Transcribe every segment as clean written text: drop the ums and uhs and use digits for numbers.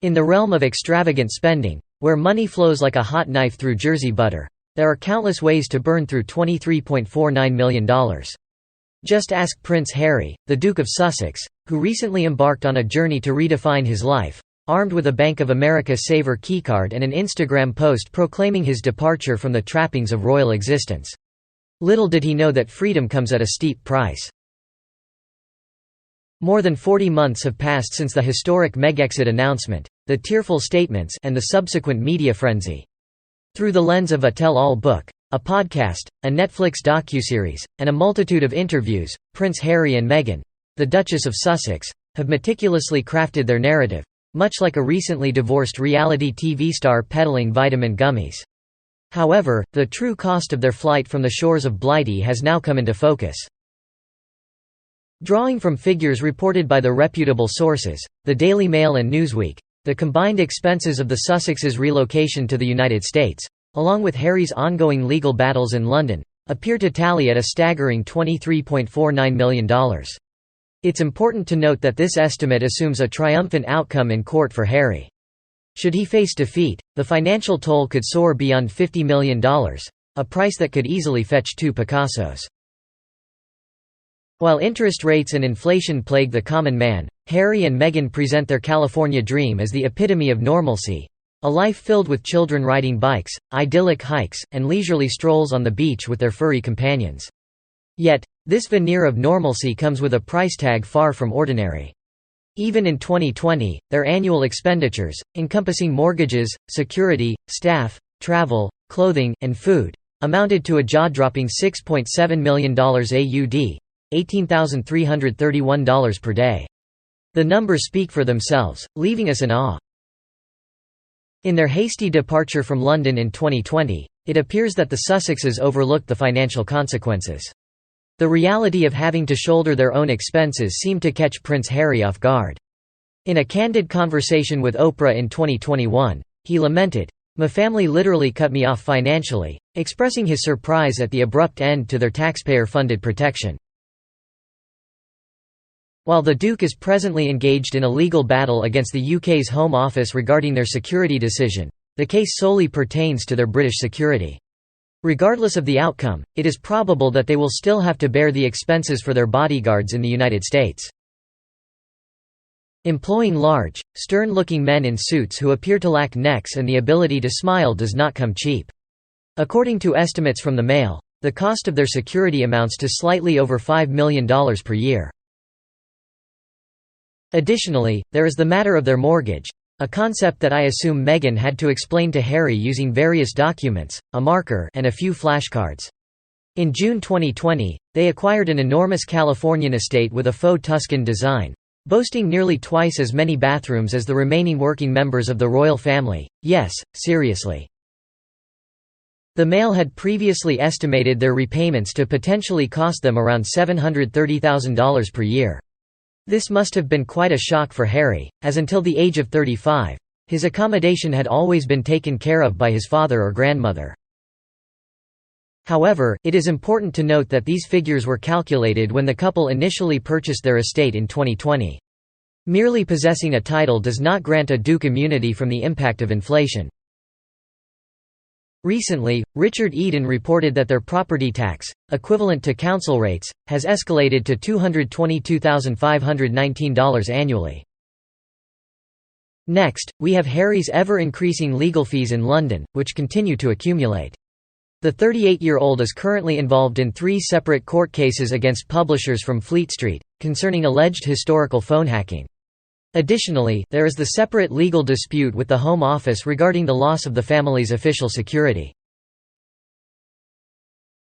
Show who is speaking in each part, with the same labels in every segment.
Speaker 1: In the realm of extravagant spending, where money flows like a hot knife through Jersey butter, there are countless ways to burn through $23.49 million. Just ask Prince Harry, the Duke of Sussex, who recently embarked on a journey to redefine his life, armed with a Bank of America Saver keycard and an Instagram post proclaiming his departure from the trappings of royal existence. Little did he know that freedom comes at a steep price. More than 40 months have passed since the historic Megexit announcement, the tearful statements, and the subsequent media frenzy. Through the lens of a tell-all book, a podcast, a Netflix docuseries, and a multitude of interviews, Prince Harry and Meghan, the Duchess of Sussex, have meticulously crafted their narrative, much like a recently divorced reality TV star peddling vitamin gummies. However, the true cost of their flight from the shores of Blighty has now come into focus. Drawing from figures reported by the reputable sources, the Daily Mail and Newsweek, the combined expenses of the Sussexes' relocation to the United States, along with Harry's ongoing legal battles in London, appear to tally at a staggering $23.49 million. It's important to note that this estimate assumes a triumphant outcome in court for Harry. Should he face defeat, the financial toll could soar beyond $50 million, a price that could easily fetch 2 Picassos. While interest rates and inflation plague the common man, Harry and Meghan present their California dream as the epitome of normalcy, a life filled with children riding bikes, idyllic hikes, and leisurely strolls on the beach with their furry companions. Yet, this veneer of normalcy comes with a price tag far from ordinary. Even in 2020, their annual expenditures, encompassing mortgages, security, staff, travel, clothing, and food, amounted to a jaw-dropping $6.7 million AUD, $18,331 per day. The numbers speak for themselves, leaving us in awe. In their hasty departure from London in 2020, it appears that the Sussexes overlooked the financial consequences. The reality of having to shoulder their own expenses seemed to catch Prince Harry off guard. In a candid conversation with Oprah in 2021, he lamented, "My family literally cut me off financially," expressing his surprise at the abrupt end to their taxpayer-funded protection. While the Duke is presently engaged in a legal battle against the UK's Home Office regarding their security decision, the case solely pertains to their British security. Regardless of the outcome, it is probable that they will still have to bear the expenses for their bodyguards in the United States. Employing large, stern-looking men in suits who appear to lack necks and the ability to smile does not come cheap. According to estimates from the Mail, the cost of their security amounts to slightly over $5 million per year. Additionally, there is the matter of their mortgage, a concept that I assume Meghan had to explain to Harry using various documents, a marker, and a few flashcards. In June 2020, they acquired an enormous Californian estate with a faux Tuscan design, boasting nearly twice as many bathrooms as the remaining working members of the royal family. Yes, seriously. The Mail had previously estimated their repayments to potentially cost them around $730,000 per year. This must have been quite a shock for Harry, as until the age of 35, his accommodation had always been taken care of by his father or grandmother. However, it is important to note that these figures were calculated when the couple initially purchased their estate in 2020. Merely possessing a title does not grant a duke immunity from the impact of inflation. Recently, Richard Eden reported that their property tax, equivalent to council rates, has escalated to $222,519 annually. Next, we have Harry's ever-increasing legal fees in London, which continue to accumulate. The 38-year-old is currently involved in 3 separate court cases against publishers from Fleet Street, concerning alleged historical phone hacking. Additionally, there is the separate legal dispute with the Home Office regarding the loss of the family's official security.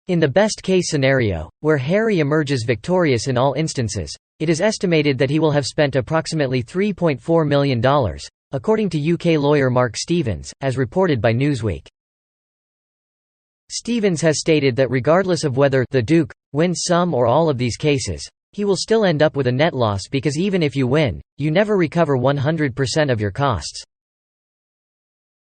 Speaker 1: In the best-case scenario, where Harry emerges victorious in all instances, it is estimated that he will have spent approximately $3.4 million, according to UK lawyer Mark Stevens, as reported by Newsweek. Stevens has stated that regardless of whether the Duke wins some or all of these cases, he will still end up with a net loss because even if you win, you never recover 100% of your costs.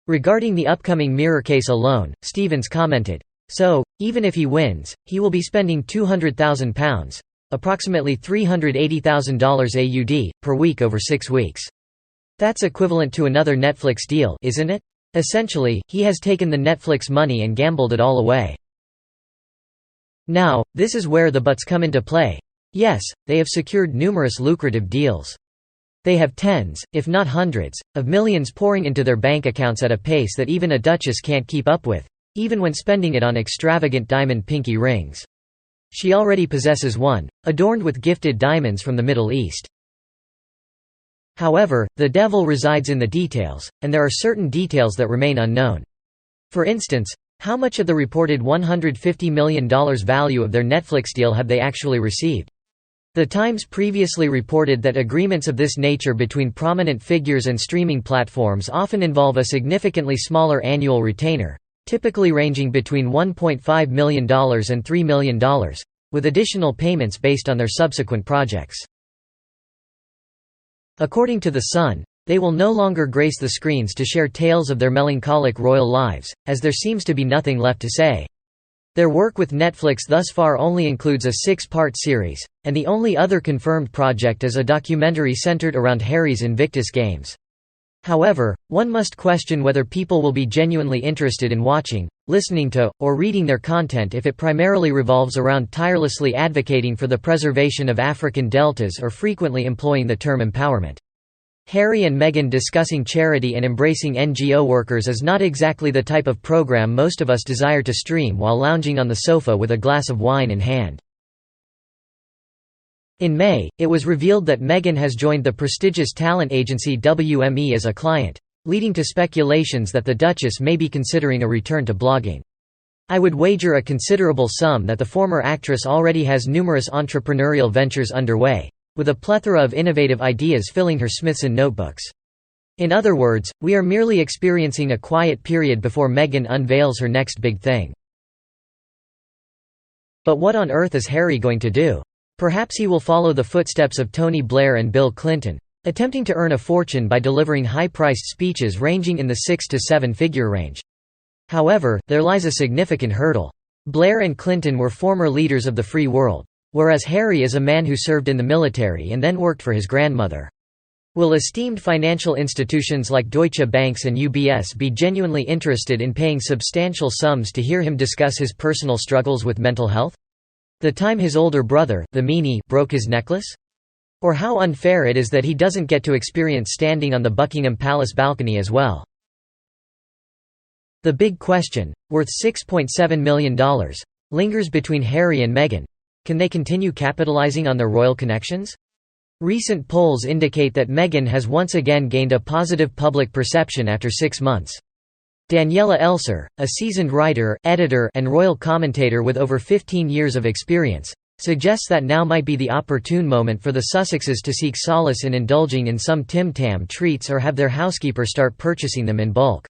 Speaker 1: Regarding the upcoming Mirror case alone, Stevens commented, "So, even if he wins, he will be spending £200,000, approximately $380,000 AUD, per week over 6 weeks. That's equivalent to another Netflix deal, isn't it? Essentially, he has taken the Netflix money and gambled it all away. Now, this is where the buts come into play. Yes, they have secured numerous lucrative deals. They have tens, if not hundreds, of millions pouring into their bank accounts at a pace that even a duchess can't keep up with, even when spending it on extravagant diamond pinky rings. She already possesses one, adorned with gifted diamonds from the Middle East. However, the devil resides in the details, and there are certain details that remain unknown. For instance, how much of the reported $150 million value of their Netflix deal have they actually received? The Times previously reported that agreements of this nature between prominent figures and streaming platforms often involve a significantly smaller annual retainer, typically ranging between $1.5 million and $3 million, with additional payments based on their subsequent projects. According to The Sun, they will no longer grace the screens to share tales of their melancholic royal lives, as there seems to be nothing left to say. Their work with Netflix thus far only includes a 6-part series, and the only other confirmed project is a documentary centered around Harry's Invictus Games. However, one must question whether people will be genuinely interested in watching, listening to, or reading their content if it primarily revolves around tirelessly advocating for the preservation of African deltas or frequently employing the term empowerment. Harry and Meghan discussing charity and embracing NGO workers is not exactly the type of program most of us desire to stream while lounging on the sofa with a glass of wine in hand. In May, it was revealed that Meghan has joined the prestigious talent agency WME as a client, leading to speculations that the Duchess may be considering a return to blogging. I would wager a considerable sum that the former actress already has numerous entrepreneurial ventures underway, with a plethora of innovative ideas filling her Smithson notebooks. In other words, we are merely experiencing a quiet period before Meghan unveils her next big thing. But what on earth is Harry going to do? Perhaps he will follow the footsteps of Tony Blair and Bill Clinton, attempting to earn a fortune by delivering high-priced speeches ranging in the 6- to 7-figure range. However, there lies a significant hurdle. Blair and Clinton were former leaders of the free world, whereas Harry is a man who served in the military and then worked for his grandmother. Will esteemed financial institutions like Deutsche Bank and UBS be genuinely interested in paying substantial sums to hear him discuss his personal struggles with mental health? The time his older brother, the meanie, broke his necklace? Or how unfair it is that he doesn't get to experience standing on the Buckingham Palace balcony as well. The big question, worth $6.7 million, lingers between Harry and Meghan. Can they continue capitalizing on their royal connections? Recent polls indicate that Meghan has once again gained a positive public perception after 6 months. Daniela Elser, a seasoned writer, editor, and royal commentator with over 15 years of experience, suggests that now might be the opportune moment for the Sussexes to seek solace in indulging in some Tim Tam treats or have their housekeeper start purchasing them in bulk.